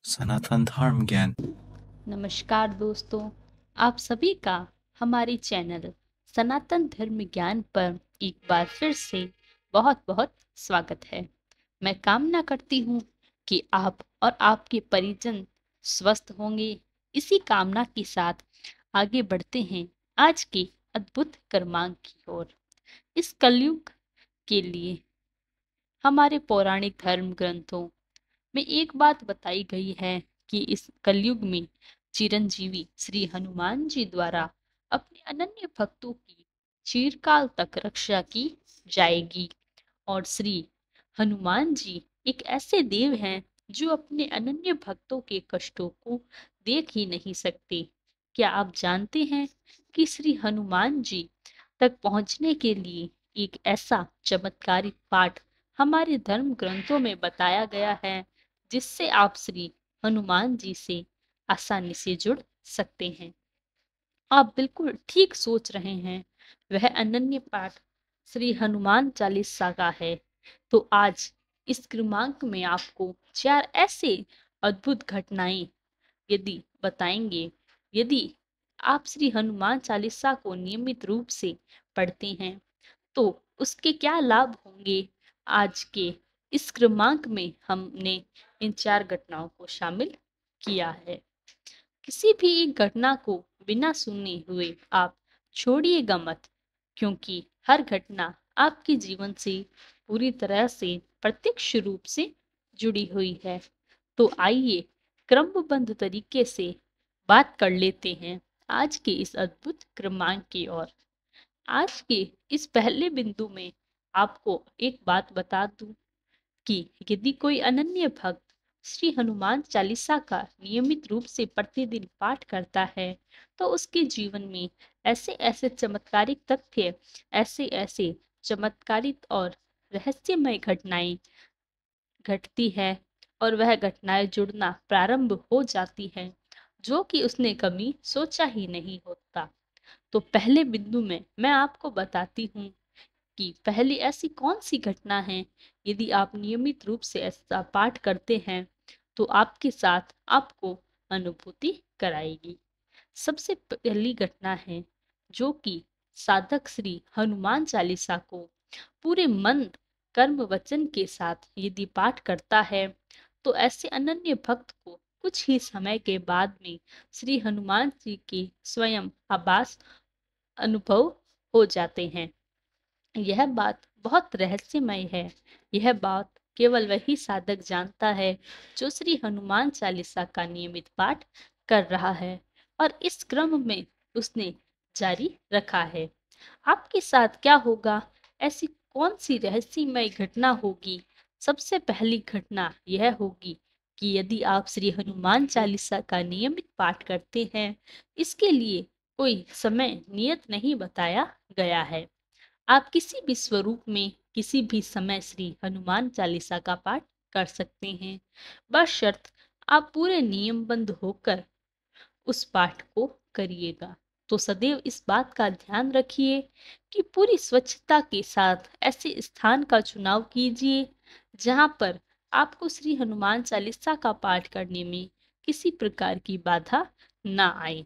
सनातन धर्म ज्ञान। नमस्कार दोस्तों, आप सभी का हमारे चैनल सनातन धर्म ज्ञान पर एक बार फिर से बहुत बहुत स्वागत है। मैं कामना करती हूँ कि आप और आपके परिजन स्वस्थ होंगे। इसी कामना के साथ आगे बढ़ते हैं आज के अद्भुत कर्मांक की ओर। इस कलयुग के लिए हमारे पौराणिक धर्म ग्रंथों में एक बात बताई गई है कि इस कलयुग में चिरंजीवी श्री हनुमान जी द्वारा अपने अनन्य भक्तों की चिरकाल तक रक्षा की जाएगी। और श्री हनुमान जी एक ऐसे देव हैं जो अपने अनन्य भक्तों के कष्टों को देख ही नहीं सकते। क्या आप जानते हैं कि श्री हनुमान जी तक पहुंचने के लिए एक ऐसा चमत्कारिक पाठ हमारे धर्म ग्रंथों में बताया गया है जिससे आप श्री हनुमान जी से आसानी से जुड़ सकते हैं। आप बिल्कुल ठीक सोच रहे हैं, वह अनन्य पाठ श्री हनुमान चालीसा का है। तो आज इस क्रमांक में आपको चार ऐसे अद्भुत घटनाएं यदि बताएंगे। यदि आप श्री हनुमान चालीसा को नियमित रूप से पढ़ते हैं तो उसके क्या लाभ होंगे। आज के इस क्रमांक में हमने इन चार घटनाओं को शामिल किया है। किसी भी एक घटना को बिना सुने हुए आप छोड़िएगा मत, क्योंकि हर घटना आपके जीवन से पूरी तरह से प्रत्यक्ष रूप से जुड़ी हुई है। तो आइए क्रमबद्ध तरीके से बात कर लेते हैं आज के इस अद्भुत क्रमांक की ओर। आज के इस पहले बिंदु में आपको एक बात बता दूं कि यदि कोई अनन्य भक्त श्री हनुमान चालीसा का नियमित रूप से प्रतिदिन पाठ करता है तो उसके जीवन में ऐसे ऐसे चमत्कारिक तथ्य, ऐसे ऐसे चमत्कारिक और रहस्यमय घटनाएं घटती है और वह घटनाएं जुड़ना प्रारंभ हो जाती है जो कि उसने कभी सोचा ही नहीं होता। तो पहले बिंदु में मैं आपको बताती हूँ कि पहली ऐसी कौन सी घटना है। यदि आप नियमित रूप से ऐसा पाठ करते हैं तो आपके साथ आपको अनुभूति कराएगी। सबसे पहली घटना है जो कि साधक श्री हनुमान चालीसा को पूरे मन कर्म वचन के साथ यदि पाठ करता है तो ऐसे अनन्य भक्त को कुछ ही समय के बाद में श्री हनुमान जी के स्वयं आभास अनुभव हो जाते हैं। यह बात बहुत रहस्यमय है। यह बात केवल वही साधक जानता है जो श्री हनुमान चालीसा का नियमित पाठ कर रहा है और इस क्रम में उसने जारी रखा है। आपके साथ क्या होगा? ऐसी कौन सी रहस्यमय घटना होगी? सबसे पहली घटना यह होगी कि यदि आप श्री हनुमान चालीसा का नियमित पाठ करते हैं, इसके लिए कोई समय नियत नहीं बताया गया है। आप किसी भी स्वरूप में किसी भी समय श्री हनुमान चालीसा का पाठ कर सकते हैं, बशर्त आप पूरे नियमबद्ध होकर उस पाठ को करिएगा। तो सदैव इस बात का ध्यान रखिए कि पूरी स्वच्छता के साथ ऐसे स्थान का चुनाव कीजिए जहां पर आपको श्री हनुमान चालीसा का पाठ करने में किसी प्रकार की बाधा ना आए।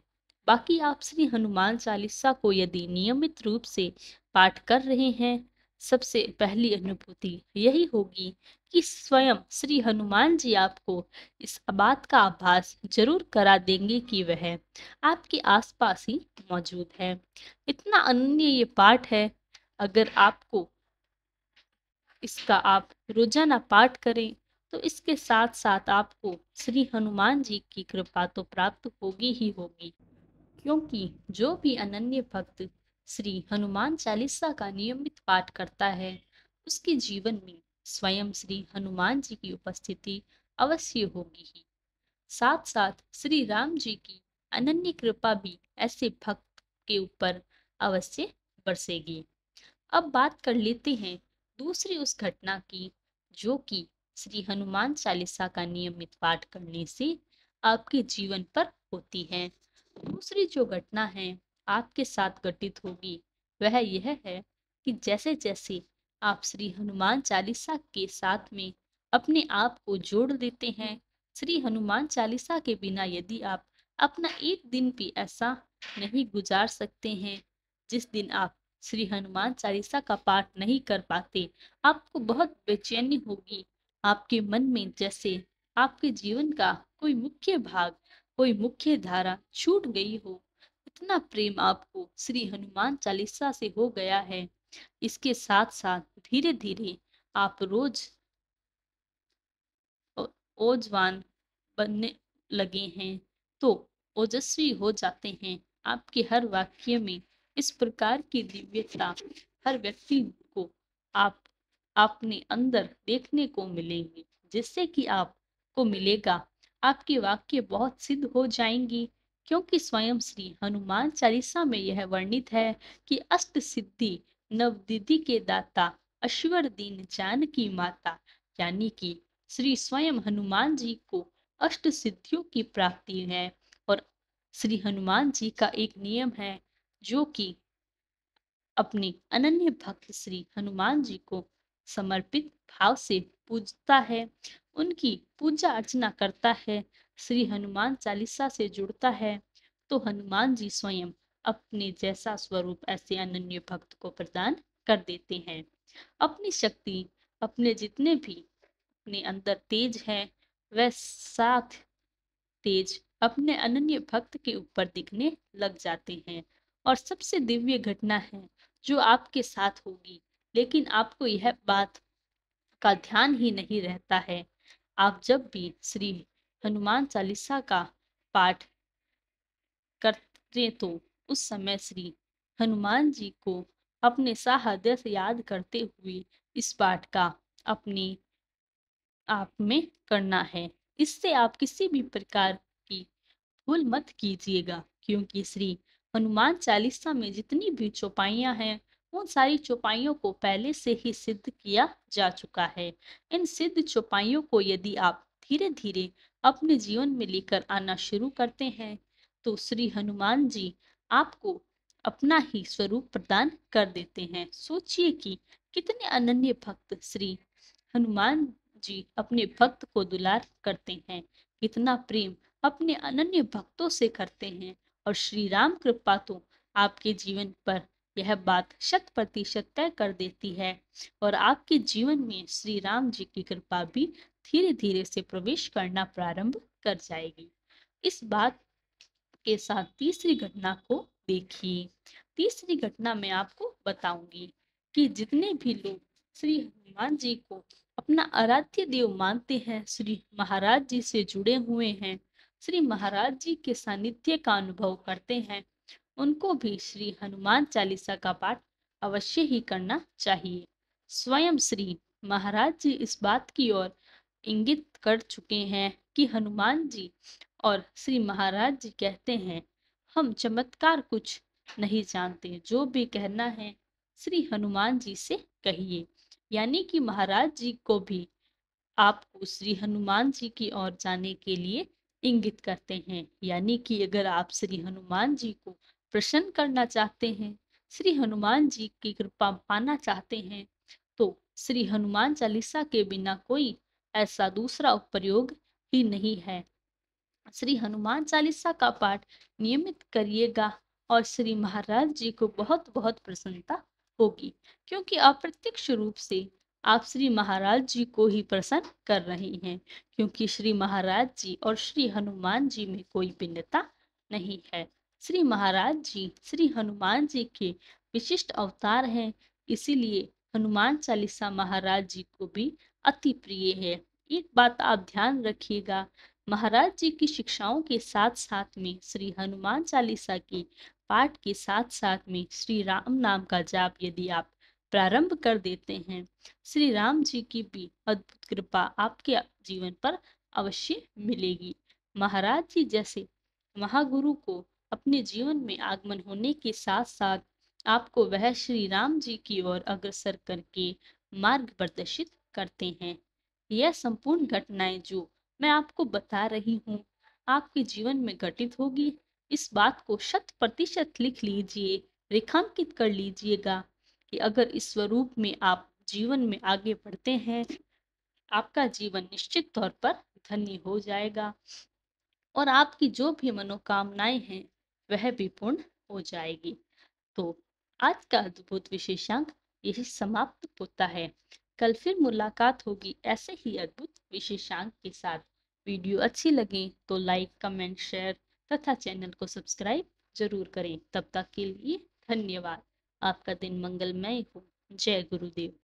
बाकी आप श्री हनुमान चालीसा को यदि नियमित रूप से पाठ कर रहे हैं, सबसे पहली अनुभूति यही होगी कि स्वयं श्री हनुमान जी आपको इस बात का आभास जरूर करा देंगे कि वह आपके आसपास ही मौजूद है। इतना अनन्य ये पाठ है। अगर आपको इसका आप रोजाना पाठ करें तो इसके साथ साथ आपको श्री हनुमान जी की कृपा तो प्राप्त होगी ही होगी, क्योंकि जो भी अनन्य भक्त श्री हनुमान चालीसा का नियमित पाठ करता है उसके जीवन में स्वयं श्री हनुमान जी की उपस्थिति अवश्य होगी ही। साथ साथ श्री राम जी की अनन्य कृपा भी ऐसे भक्त के ऊपर अवश्य बरसेगी। अब बात कर लेते हैं दूसरी उस घटना की जो कि श्री हनुमान चालीसा का नियमित पाठ करने से आपके जीवन पर होती है। दूसरी जो घटना है आपके साथ घटित होगी वह यह है कि जैसे जैसे आप श्री हनुमान चालीसा के साथ में अपने आप को जोड़ देते हैं श्री हनुमान चालीसा के बिना यदि आप अपना एक दिन भी ऐसा नहीं गुजार सकते हैं जिस दिन आप श्री हनुमान चालीसा का पाठ नहीं कर पाते, आपको बहुत बेचैनी होगी। आपके मन में जैसे आपके जीवन का कोई मुख्य भाग, कोई मुख्य धारा छूट गई हो। इतना प्रेम आपको श्री हनुमान चालीसा से हो गया है। इसके साथ साथ धीरे धीरे आप रोज ओ- ओजवान बनने लगे हैं, तो ओजस्वी हो जाते हैं। आपके हर वाक्य में इस प्रकार की दिव्यता हर व्यक्ति को आप अपने अंदर देखने को मिलेंगे, जिससे कि आपको मिलेगा आपके वाक्य बहुत सिद्ध हो जाएंगी। क्योंकि स्वयं श्री हनुमान चालीसा में यह वर्णित है कि अष्ट सिद्धि नवनिधि के दाता, अश्वर दीन जानकी माता, यानी कि श्री स्वयं हनुमान जी को अष्ट सिद्धियों की प्राप्ति है। और श्री हनुमान जी का एक नियम है, जो कि अपने अनन्य भक्त श्री हनुमान जी को समर्पित भाव से पूजता है, उनकी पूजा अर्चना करता है, श्री हनुमान चालीसा से जुड़ता है, तो हनुमान जी स्वयं अपने जैसा स्वरूप ऐसे अनन्य भक्त को प्रदान कर देते हैं। अपनी शक्ति, अपने जितने भी अपने अंदर तेज है, वह साथ तेज अपने अनन्य भक्त के ऊपर दिखने लग जाते हैं। और सबसे दिव्य घटना है जो आपके साथ होगी, लेकिन आपको यह बात का ध्यान ही नहीं रहता है। आप जब भी श्री हनुमान चालीसा का पाठ करते तो उस समय श्री हनुमान जी को अपने साहृदय से याद करते हुए इस पाठ का अपने आप में करना है। इससे आप किसी भी प्रकार की भूल मत कीजिएगा, क्योंकि श्री हनुमान चालीसा में जितनी भी चौपाइयां हैं, उन सारी चौपाइयों को पहले से ही सिद्ध किया जा चुका है। इन सिद्ध चौपाइयों को यदि आप धीरे धीरे अपने जीवन में लेकर आना शुरू करते हैं, तो श्री हनुमान जी आपको अपना ही स्वरूप प्रदान कर देते हैं। सोचिए कि कितने अनन्य भक्त श्री हनुमान जी अपने भक्त को दुलार करते हैं, कितना प्रेम अपने अनन्य भक्तों से करते हैं। और श्री राम कृपा तो आपके जीवन पर यह बात 100% तय कर देती है, और आपके जीवन में श्री राम जी की कृपा भी धीरे धीरे से प्रवेश करना प्रारंभ कर जाएगी। इस बात के साथ तीसरी घटना को देखिए। तीसरी घटना मैं आपको बताऊंगी कि जितने भी लोग श्री हनुमान जी को अपना आराध्य देव मानते हैं, श्री महाराज जी से जुड़े हुए हैं, श्री महाराज जी के सानिध्य का अनुभव करते हैं, उनको भी श्री हनुमान चालीसा का पाठ अवश्य ही करना चाहिए। स्वयं श्री महाराज जी इस बात की ओर इंगित कर चुके हैं कि हनुमान जी और श्री महाराज जी कहते हैं, हम चमत्कार कुछ नहीं जानते, जो भी कहना है श्री हनुमान जी से कहिए। यानी कि महाराज जी को भी आपको श्री हनुमान जी की ओर जाने के लिए इंगित करते हैं। यानी कि अगर आप श्री हनुमान जी को प्रसन्न करना चाहते हैं, श्री हनुमान जी की कृपा पाना चाहते हैं, तो श्री हनुमान चालीसा के बिना कोई ऐसा दूसरा प्रयोग ही नहीं है। श्री हनुमान चालीसा का पाठ नियमित करिएगा और श्री महाराज जी को बहुत बहुत प्रसन्नता होगी, क्योंकि अप्रत्यक्ष रूप से आप श्री महाराज जी को ही प्रसन्न कर रहे हैं। क्योंकि श्री महाराज जी और श्री हनुमान जी में कोई भिन्नता नहीं है। श्री महाराज जी श्री हनुमान जी के विशिष्ट अवतार हैं, इसीलिए हनुमान चालीसा महाराज जी को भी अति प्रिय है। एक बात आप ध्यान रखिएगा, महाराज जी की शिक्षाओं के साथ साथ में श्री हनुमान चालीसा की पाठ के साथ साथ में श्री राम नाम का जाप यदि आप प्रारंभ कर देते हैं, श्री राम जी की भी अद्भुत कृपा आपके जीवन पर अवश्य मिलेगी। महाराज जी जैसे महागुरु को अपने जीवन में आगमन होने के साथ साथ आपको वह श्री राम जी की ओर अग्रसर करके मार्ग प्रदर्शित करते हैं। यह संपूर्ण घटनाएं जो मैं आपको बता रही हूँ, आपके जीवन में घटित होगी। इस बात को 100% लिख लीजिए, रेखांकित कर लीजिएगा कि अगर इस स्वरूप में आप जीवन में आगे बढ़ते हैं, आपका जीवन निश्चित तौर पर धन्य हो जाएगा और आपकी जो भी मनोकामनाएं हैं वह भी पूर्ण हो जाएगी। तो आज का अद्भुत विशेषांक यही समाप्त होता है। कल फिर मुलाकात होगी ऐसे ही अद्भुत विशेषांक के साथ। वीडियो अच्छी लगे तो लाइक, कमेंट, शेयर तथा चैनल को सब्सक्राइब जरूर करें। तब तक के लिए धन्यवाद। आपका दिन मंगलमय हो। जय गुरुदेव।